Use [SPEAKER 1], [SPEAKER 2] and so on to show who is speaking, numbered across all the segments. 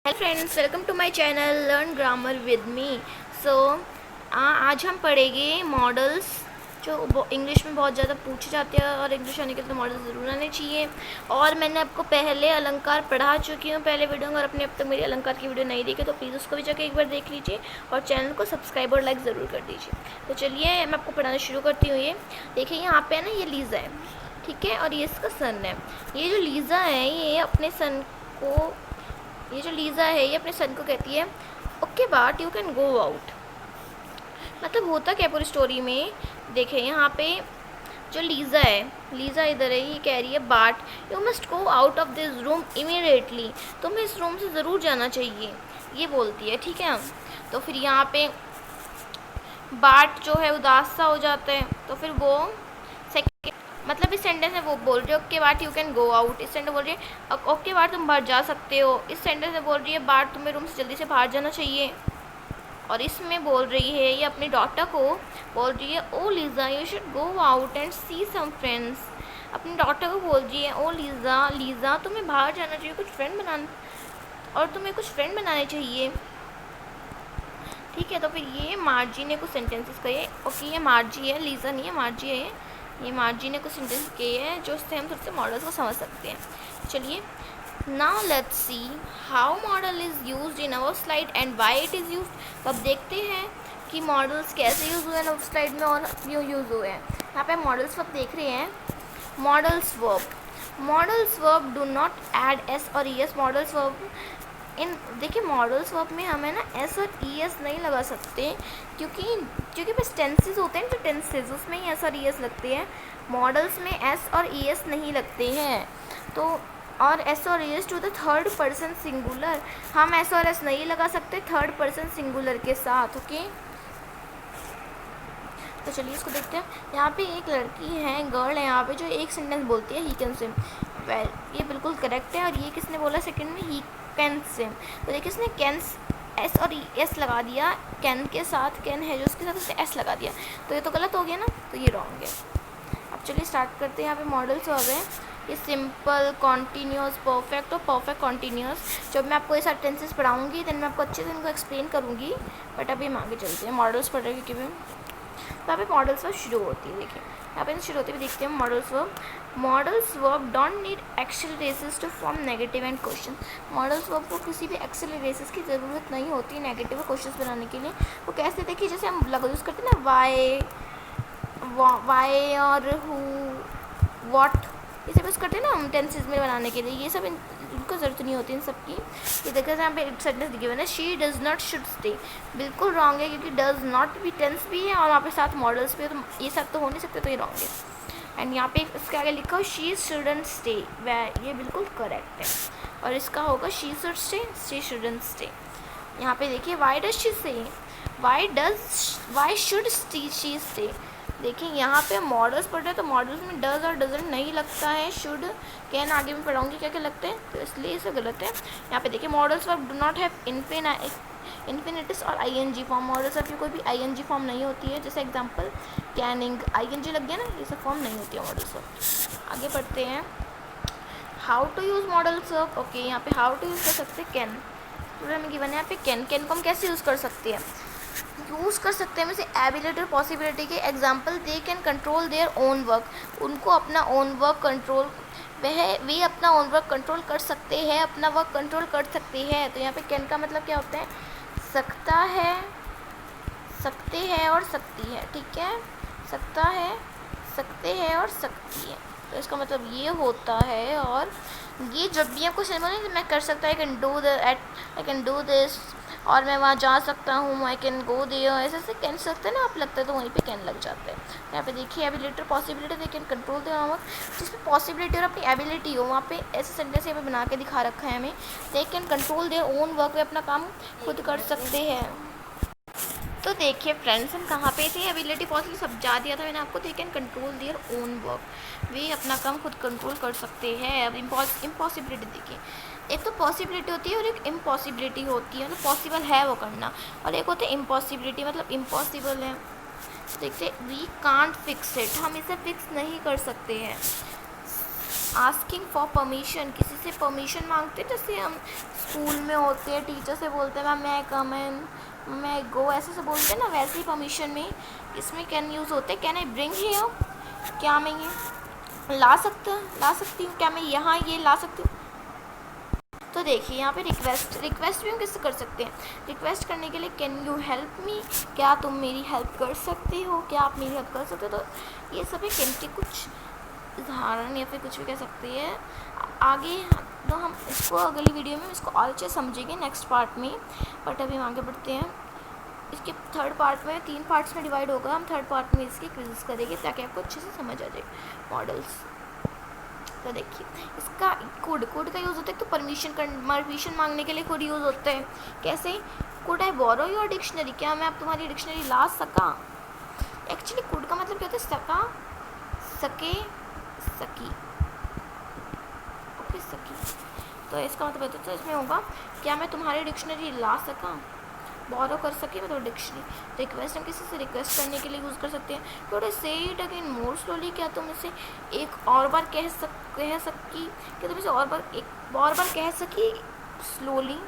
[SPEAKER 1] Hello friends, welcome to my channel learn grammar with me. So आज हम पढ़ेंगे models जो इंग्लिश में बहुत ज़्यादा पूछे जाते हैं और इंग्लिश आने के लिए तो मॉडल ज़रूर आने चाहिए। और मैंने आपको पहले अलंकार पढ़ा चुकी हूँ पहले वीडियो में। अगर आपने अब तक मेरी अलंकार की वीडियो नहीं देखी तो प्लीज़ उसको भी जाकर एक बार देख लीजिए और चैनल को सब्सक्राइब और लाइक ज़रूर कर दीजिए। तो चलिए मैं आपको पढ़ाना शुरू करती हूँ। ये देखिए, यहाँ पे है ना, ये लीज़ा है, ठीक है, और ये इसका सन है। ये जो लीज़ा है ये अपने सन को ये अपने सन को कहती है, ओके बाट यू कैन गो आउट। मतलब होता क्या पूरी स्टोरी में, देखें यहाँ पे जो लीज़ा है, लीज़ा इधर है, ये कह रही है बाट you must go out of this room immediately, तुम्हें इस रूम से ज़रूर जाना चाहिए, ये बोलती है, ठीक है। तो फिर यहाँ पे बाट जो है उदास सा हो जाता है, तो फिर वो मतलब इस सेंटेंस में वो बोल रही है ओके बाट यू कैन गो आउट, इस सेंटेंस बोल रही है ओके बाट तुम बाहर जा सकते हो, इस सेंटेंस में बोल रही है बाट तुम्हें रूम से जल्दी से बाहर जाना चाहिए। और इसमें बोल रही है, ये अपनी डॉटर को बोल रही है oh Lisa you should go out and see some friends. अपनी डॉटर को बोल रही है ओ लीज़ा, लीज़ा तुम्हें बाहर जाना चाहिए, कुछ फ्रेंड बनाना, और तुम्हें कुछ फ्रेंड बनाने चाहिए, ठीक है। तो फिर ये मार्जी ने कुछ सेंटेंसेस कहे, ओके ये मार्जी है, लीज़ा नहीं है, मार्जी है ये मार्जी ने कुछ सेंटेंस किए हैं जो उससे हम थोड़े से मॉडल्स को समझ सकते हैं। चलिए, now let's see how model is used in our slide and why it is used. तो अब देखते हैं कि मॉडल्स कैसे यूज़ हुए हैं अवर स्लाइड में और क्यों यूज़ हुए हैं। यहाँ पे मॉडल्स आप देख रहे हैं, modals verb do not add S और ई एस। मॉडल्स वर्ब देखिए, मॉडल्स वर्ब में हमें ना एस और ई एस नहीं लगा सकते, क्योंकि बस टेंसेस होते हैं, जो टेंसेस उसमें ही एस और ई एस लगते हैं। मॉडल्स में एस और ई एस नहीं लगते हैं। तो और एस और E S to the third person singular, हम एस और एस नहीं लगा सकते थर्ड पर्सन सिंगुलर के साथ, ओके। तो चलिए इसको देखते हैं। यहाँ पे एक लड़की है, गर्ल है यहाँ पे, जो एक सेंटेंस बोलती है ही कैन स्विम। वेल, ये बिल्कुल करेक्ट है। और ये किसने बोला सेकंड में, ही कैन स्विम। तो देखिए इसने कैन एस और एस लगा दिया, कैन के साथ कैन है जो उसके साथ उसने एस लगा दिया, तो ये तो गलत हो गया ना, तो ये रॉन्ग है। अब चलिए स्टार्ट करते हैं। यहाँ पे मॉडल्स हो गए, ये सिंपल, कॉन्टीन्यूस, परफेक्ट और परफेक्ट कॉन्टीन्यूस। जब मैं आपको ये सारे टेंसेस पढ़ाऊँगी देन मैं आपको अच्छे से इनको एक्सप्लेन करूँगी, बट अभी हम आगे चलते हैं। मॉडल्स पढ़ रहे हैं क्योंकि तो यहाँ पे मॉडल्स वर्ब शुरू होती है। देखिए यहाँ पे शुरू होती है, देखते हैं modals verb don't need accelerations to form negative and question. Modals verb को किसी भी एक्सेलरेशंस की ज़रूरत नहीं होती नेगेटिव और क्वेश्चन बनाने के लिए। वो कैसे, देखिए जैसे हम यूज़ करते हैं ना वाई और हु, व्हाट, ये सब यूज़ करते हैं ना हम टेंसेस में बनाने के लिए। ये सब इनको ज़रूरत नहीं होती इन सब की। ये देखिए यहाँ पे सेंटेंस दिखे हुए ना, she does not should stay, बिल्कुल रॉन्ग है, क्योंकि डज नॉट भी टेंस भी है और वहाँ पे साथ मॉडल्स भी है, तो ये सब तो हो नहीं सकते, तो ये रॉन्ग है। एंड यहाँ पे इसके आगे लिखा हो शी शुडंट स्टे, वह ये बिल्कुल करेक्ट है। और इसका होगा she should stay, she shouldn't stay. यहाँ पे देखिए why does she stay, why should she stay. देखिए यहाँ पे मॉडल्स पढ़ रहे हैं तो मॉडल्स में डज और डजंट नहीं लगता है, शुड कैन आगे में पढ़ाऊँगी क्या क्या लगते हैं, तो इसलिए इसे गलत है। यहाँ पे देखिए modals verb do not have infinitives और आईएनजी फॉर्म। मॉडल्स वर्ब की कोई भी आईएनजी फॉर्म नहीं होती है, जैसे एग्जांपल कैनिंग, आईएनजी लग गया ना, ये सब फॉर्म नहीं होती है मॉडल्स वर्ब। आगे पढ़ते हैं, how to use models verb. Okay, यहाँ पे हाउ टू यूज़ कर सकते हैं कैन, पूरा हमें गिवन है यहाँ पे कैन को हम कैसे यूज़ कर सकते हैं, यूज़ कर सकते हैं वैसे एबिलिटी और पॉसिबिलिटी के example. They can control their own work, उनको अपना ओन वर्क कंट्रोल, वे अपना ओन वर्क कंट्रोल कर सकते हैं, अपना वर्क कंट्रोल कर सकते हैं। तो यहाँ पे कैन का मतलब क्या होता है, सकता है, सकते हैं और सकती है, ठीक है, सकता है, सकते हैं और सकती है, तो इसका मतलब ये होता है। और ये जब भी आपको बोले मैं कर सकता है, आई कैन डू दिस, और मैं वहाँ जा सकता हूँ, आई कैन गो देयर, ऐसे कैन सकते हैं ना आप, लगता है तो वहीं पे कैन लग जाता है। यहाँ पे देखिए एबिलिटी और possibility, they can control their own work, जिसमें पॉसिबिलिटी और अपनी एबिलिटी हो, वहाँ पे ऐसे सेंटेंस यहाँ पे बना के दिखा रखा है हमें। They can control their own work, वे अपना काम खुद कर सकते हैं। तो देखिए फ्रेंड्स, हम कहाँ पे थे, एबिलिटी पॉसिबिलिटी सब जा दिया था मैंने आपको। They can control their own work, वे अपना काम खुद कंट्रोल कर सकते हैं। अब इम्पॉसिबिलिटी देखिए, एक तो पॉसिबिलिटी होती है और एक इम्पॉसिबिलिटी होती है, मतलब पॉसिबल है वो करना, और एक होती है इम्पॉसिबिलिटी, मतलब इम्पॉसिबल है। देखते वी कांट फिक्स इट, हम इसे फिक्स नहीं कर सकते हैं। आस्किंग फॉर परमिशन, किसी से परमिशन मांगते हैं, जैसे हम स्कूल में होते हैं टीचर से बोलते हैं मैम मैं कम इन, मैं गो, ऐसे से बोलते हैं ना, वैसे ही परमिशन में इसमें कैन यूज़ होते हैं। कैन आई ब्रिंग हियर, क्या मैं ये ला सकती हूँ, क्या मैं यहाँ ये ला सकती हूँ। तो देखिए यहाँ पे रिक्वेस्ट भी हम किससे कर सकते हैं। रिक्वेस्ट करने के लिए कैन यू हेल्प मी, क्या तुम मेरी हेल्प कर सकते हो, क्या आप मेरी हेल्प कर सकते हो। तो ये सभी कैन के कुछ उदाहरण या फिर कुछ भी कह सकते हैं। आगे तो हम इसको अगली वीडियो में इसको और अच्छे समझेंगे नेक्स्ट पार्ट में, बट अभी हम आगे बढ़ते हैं। इसके थर्ड पार्ट में 3 पार्ट्स में डिवाइड होगा, हम थर्ड पार्ट में इसके क्विज़ करेंगे ताकि आपको अच्छे से समझ आ जाए मॉडल्स। तो देखिए इसका कोड का यूज़ होता है, तो परमिशन मांगने के लिए कोड यूज़ होता है। कैसे, could I borrow your dictionary, क्या मैं अब तुम्हारी डिक्शनरी ला सका। एक्चुअली कोड का मतलब क्या होता है, सका, सके, सकी, ओके सकी। तो इसका मतलब होता है, तो इसमें होगा क्या मैं तुम्हारी डिक्शनरी ला सका, बोरो कर सके मतलब डिक्शनरी। रिक्वेस्ट हम किसी से रिक्वेस्ट करने के लिए यूज़ कर सकते हैं। थोड़े से इट अगेन मोर स्लोली, क्या तुम इसे एक और बार कह सकी, क्या तुम इसे और बार कह सकी स्लोली।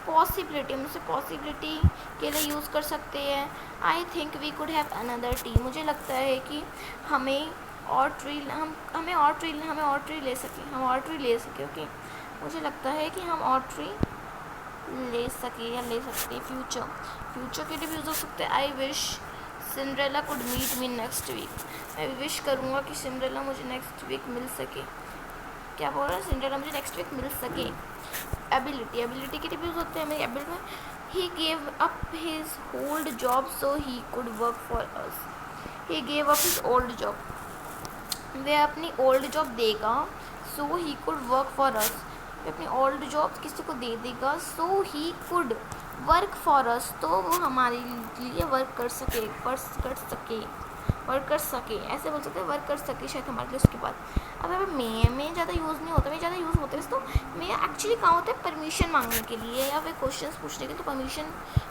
[SPEAKER 1] पॉसिबिलिटी, हम इसे पॉसिबिलिटी के लिए यूज़ कर सकते हैं। I think we could have another tea, मुझे लगता है कि हमें और ट्री ले सके, ओके। मुझे लगता है कि हम और ट्री ले सकते। फ्यूचर के लिए भी यूज़ हो सकते हैं। I wish Cinderella could meet me next week, मैं विश करूँगा कि सिंड्रेला मुझे नेक्स्ट वीक मिल सके। क्या बोल रहा है, सिंड्रेला मुझे नेक्स्ट वीक मिल सके। एबिलिटी के लिए भी यूज़ होते हैं। मेरी ability, he gave up his old job so he could work for us. He gave up his old job, वह अपनी ओल्ड जॉब देगा, so he could work for us, अपनी ओल्ड जॉब किसी को दे देगा, so he could work for us, तो वो हमारे लिए वर्क कर सके, ऐसे बोल सकते हैं, वर्क कर सके शायद हमारे लिए। उसके बाद अब में ज़्यादा यूज़ नहीं होता, ज़्यादा यूज़ होते हैं तो में एक्चुअली कहाँ होता है परमिशन मांगने के लिए या फिर क्वेश्चन पूछने के लिए। तो परमिशन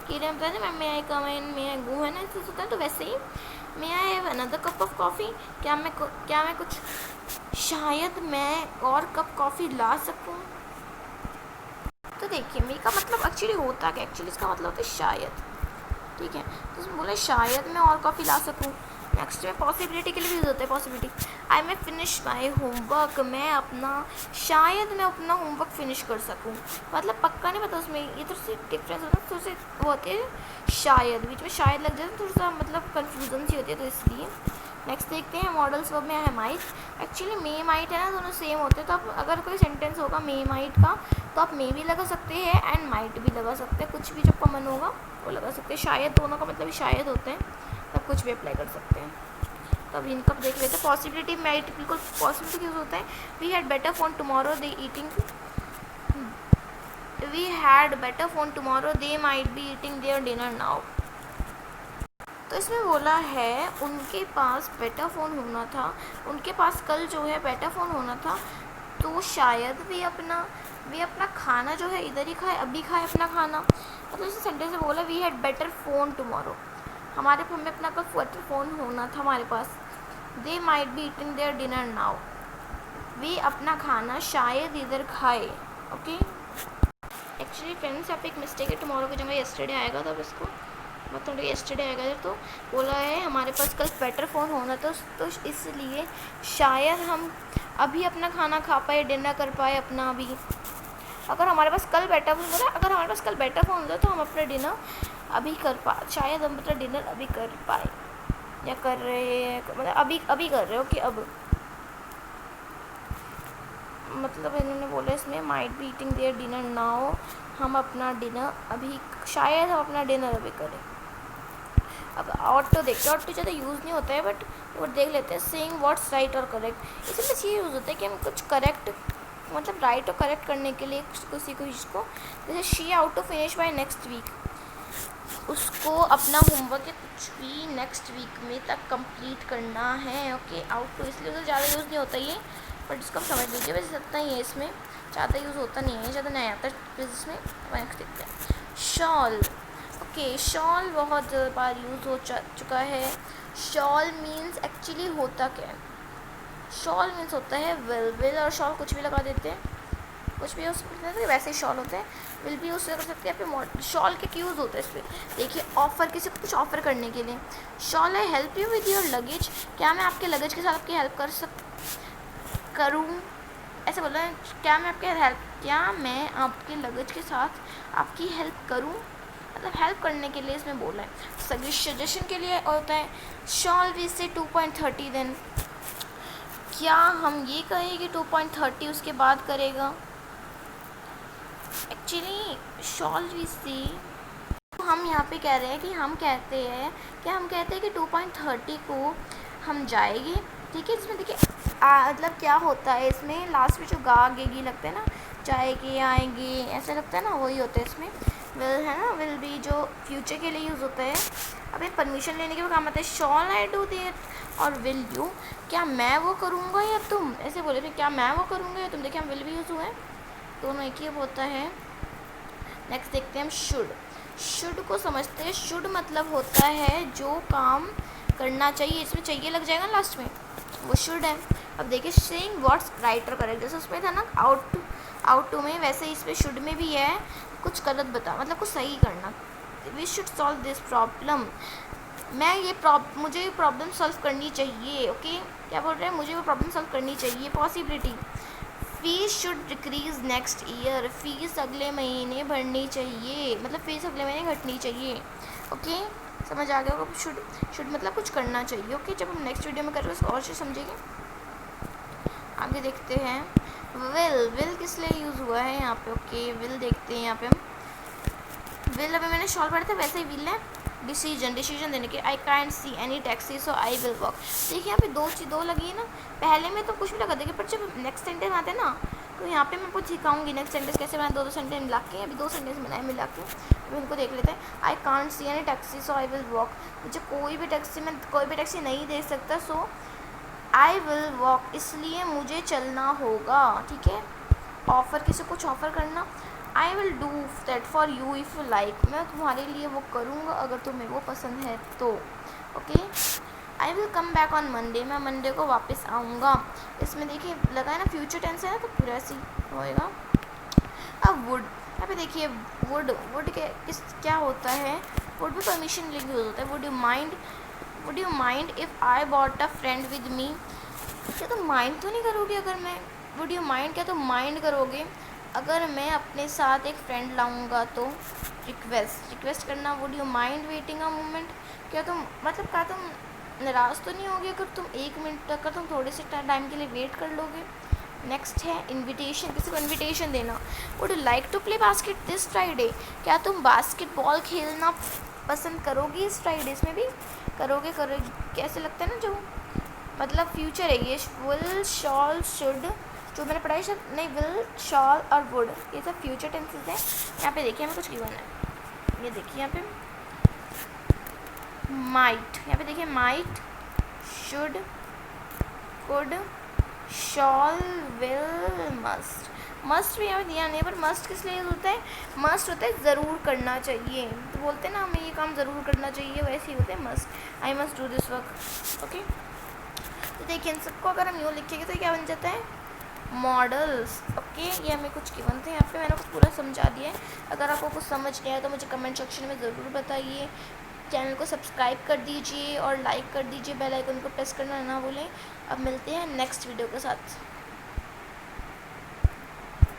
[SPEAKER 1] के लिए हम कहते हैं मैं आई कम इन, मैं आई गो, है ना, ऐसे होता है। तो वैसे ही may I have another cup of coffee, क्या मैं कुछ शायद मैं और कप कॉफ़ी ला सकूँ। तो देखिए मे का मतलब एक्चुअली होता है, एक्चुअली इसका मतलब होता है शायद, ठीक है। तो उसमें बोला शायद मैं और कॉफ़ी ला सकूँ। नेक्स्ट में पॉसिबिलिटी के लिए भी यूज़ होता है। Possibility, I may finish my homework, शायद मैं अपना होमवर्क फिनिश कर सकूँ। मतलब पक्का नहीं पता, उसमें ये थोड़ी सी डिफरेंस होता है, थोड़ी सी वो होती है शायद, बीच में शायद लग जाए तो थोड़ा सा मतलब कन्फ्यूजन सी होती है, तो इसलिए। नेक्स्ट देखते हैं मॉडल्स वर्ब में है माइट। एक्चुअली मे माइट है ना, दोनों सेम होते हैं। तो अब अगर कोई सेंटेंस होगा मे माइट का तो आप मे भी लगा सकते हैं एंड माइट भी लगा सकते हैं, कुछ भी जो कॉमन होगा वो लगा सकते हैं। शायद दोनों का मतलब शायद होते हैं, तब कुछ भी अप्लाई कर सकते हैं। तो अब इनका देख लेते हैं। पॉसिबिलिटी माइट बिल्कुल पॉसिबिलिटी यूज़ होता है। We had better phone tomorrow, they might be eating their dinner now. तो इसमें बोला है उनके पास बेटर फ़ोन होना था, उनके पास कल जो है बेटर फ़ोन होना था, तो शायद वे अपना खाना जो है इधर ही खाए, अभी खाए अपना खाना। मतलब इस सेंटेंस में बोला we had better phone tomorrow, हमें अपना कल बेटर फ़ोन होना था हमारे पास। They might be eating their dinner now, वे अपना खाना शायद इधर खाए, ओके। एक्चुअली फ्रेंड्स यहाँ पे एक मिस्टेक है, टुमारो की जगह येस्टरडे आएगा, तब इसको मतलब येस्टरडे आएगा। तो बोला है हमारे पास कल बेटर फ़ोन होना था, तो इसलिए शायद हम अभी अपना खाना खा पाए, डिनर कर पाए अपना अभी। अगर हमारे पास कल बेटर फ़ोन होता, अगर हमारे पास कल बेटर फ़ोन होता तो हम अपना डिनर अभी कर पाए, शायद हम अपना डिनर अभी कर पाए या कर रहे हैं, मतलब अभी कर रहे हो कि अब, मतलब इन्होंने बोला इसमें might be eating their dinner now, हम अपना डिनर अभी, शायद हम अपना डिनर अभी करें। अब ऑटो देखते हैं, ऑटो ज़्यादा यूज़ नहीं होता है, बट वो देख लेते हैं। सेइंग व्हाट्स राइट और करेक्ट, इसमें बस ये यूज़ होता है कि हम कुछ करेक्ट मतलब राइट और करेक्ट करने के लिए किसी को चीज़ को, जैसे she ought to finish by next week, उसको अपना होमवर्क या कुछ भी नेक्स्ट वीक में तक कंप्लीट करना है, ओके। आउट टू इसलिए तो ज़्यादा यूज़ नहीं होता ये, बट इसको हम समझ लीजिए, वैसे इतना ही है, इसमें ज़्यादा यूज़ होता नहीं है, ज़्यादा नहीं आता इसमें। नेक्स्ट देखते हैं शॉल, ओके। शॉल बहुत बार यूज़ हो चुका है। शॉल मीन्स एक्चुअली होता क्या है, शॉल मीन्स होता है विल, विल और शॉल कुछ भी लगा देते हैं, कुछ भी यूज़ करते हैं, वैसे ही शॉल होते हैं, विल भी यूज़ कर सकते हैं। यहाँ पे शॉल के यूज़ होता है इस पर। देखिए ऑफ़र, किसी को कुछ ऑफ़र करने के लिए, shawl I help you with your luggage, क्या मैं आपके लगेज के साथ आपकी हेल्प करूँ, ऐसे बोल रहे हैं, क्या मैं आपके लगेज के साथ आपकी हेल्प करूँ, मतलब हेल्प करने के लिए इसमें बोला है। सजेशन के लिए होता है शॉल वी से 2.30 देन, क्या हम ये कहें कि 2.30 उसके बाद करेगा। एक्चुअली शॉल वी से हम यहाँ पे कह रहे हैं कि हम कहते हैं कि 2.30 को हम जाएंगे, ठीक है। इसमें देखिए मतलब क्या होता है, इसमें लास्ट में जो गा गेगी लगते हैं ना, जाएंगे आएंगे ऐसा लगता है ना, वही होता है इसमें। विल है ना, विल भी जो फ्यूचर के लिए यूज़ होता है। अब परमिशन लेने के बाद काम आता है शॉल आई डू दैट और विल यू, क्या मैं वो करूँगा या तुम, ऐसे बोले थे, क्या मैं वो करूँगा या तुम। देखिए हम विल भी यूज़ हुआ है, दोनों एक ही होता है। नेक्स्ट देखते हैं हम शुड को समझते हैं। शुड मतलब होता है जो काम करना चाहिए, इसमें चाहिए लग जाएगा लास्ट में, वो शुड है। अब देखिए सेइंग व्हाट्स राइटर करेक्ट, जैसे उसमें था ना आउट टू में, वैसे इस पे शुड में भी है कुछ गलत बता, मतलब कुछ सही करना। We should solve this problem, मुझे ये प्रॉब्लम सॉल्व करनी चाहिए। ओके क्या बोल रहे हैं, मुझे वो प्रॉब्लम सॉल्व करनी चाहिए। Possibility, fees should decrease next year, fees अगले महीने भरनी चाहिए, मतलब फीस अगले महीने घटनी चाहिए। ओके समझ आ गया होगा। शुड मतलब कुछ करना चाहिए। ओके जब हम नेक्स्ट वीडियो में करेंगे उसको और से समझेंगे। आगे देखते हैं विल किस लिए यूज़ हुआ है यहाँ पे। ओके विल देखते हैं यहाँ पे हम विल, अभी मैंने शॉल पढ़ा था वैसे ही विल है डिसीजन देने के। I can't see any taxi so I will walk. देखिए यहाँ पे दो लगी है ना, पहले में तो कुछ भी लगा देंगे, पर जब नेक्स्ट सेंटेंस आते हैं ना तो यहाँ पे मैं कुछ सिखाऊंगी नेक्स्ट सेंटेंस कैसे बनाए, दो सेंटेंस मिला के, अभी 2 सेंटेंस बनाए मिला के, अभी उनको देख लेते हैं। I can't see any taxi so I will walk, मुझे कोई भी टैक्सी नहीं देख सकता, सो आई विल वॉक, इसलिए मुझे चलना होगा। ठीक है, ऑफ़र, किसी को कुछ ऑफ़र करना। I will do that for you if you like, मैं तुम्हारे लिए वो करूँगा अगर तुम्हें वो पसंद है तो। Okay I will come back on Monday, मैं मंडे को वापस आऊँगा। इसमें देखिए लगा है ना फ्यूचर टेंस है ना, तो पूरा ऐसे ही होएगा। अब वुड, यहाँ पे देखिए वुड के क्या होता है, वुड भी परमिशन लेके यूज़ होता है। Would you mind if I bought a friend with me, क्या तुम माइंड तो नहीं करोगे अगर मैं, वुड यू माइंड, क्या तुम माइंड करोगे अगर मैं अपने साथ एक फ्रेंड लाऊंगा तो। रिक्वेस्ट करना, would you mind waiting a moment, क्या तुम नाराज़ तो नहीं होगे अगर तुम 1 मिनट तक, तुम थोड़े से टाइम के लिए वेट कर लोगे। नेक्स्ट है इनविटेशन, किसी को इनविटेशन देना। Would you like to play basket this Friday, क्या तुम बास्केटबॉल खेलना पसंद करोगी इस फ्राइडे, इसमें भी करोगे कैसे लगता है ना, जो मतलब फ्यूचर है ये। विल शॉल शुड, जो मैंने पढ़ाई सब नहीं, विल शॉल और वुड ये सब फ्यूचर टेंसेस हैं। यहाँ पे देखिए हमें कुछ गिवन है, ये देखिए यहाँ पे माइट, यहाँ पे देखिए might, should, could, shawl, will, must भी यहाँ पे दिया नहीं, पर मस्ट किस लिए होता है, मस्ट होता है ज़रूर करना चाहिए, तो बोलते हैं ना हमें ये काम ज़रूर करना चाहिए, वैसे ही होते हैं must, I must do this work. Okay तो देखिए इन सबको अगर हम यूँ लिखेंगे तो क्या बन जाता है, मॉडल्स। ओके ये हमें कुछ गिवन थे, यहाँ पे मैंने कुछ पूरा समझा दिया है। अगर आपको कुछ समझ नहीं आया तो मुझे कमेंट सेक्शन में ज़रूर बताइए। चैनल को सब्सक्राइब कर दीजिए और लाइक कर दीजिए, बेल आइकन को प्रेस करना ना भूलें। अब मिलते हैं नेक्स्ट वीडियो के साथ।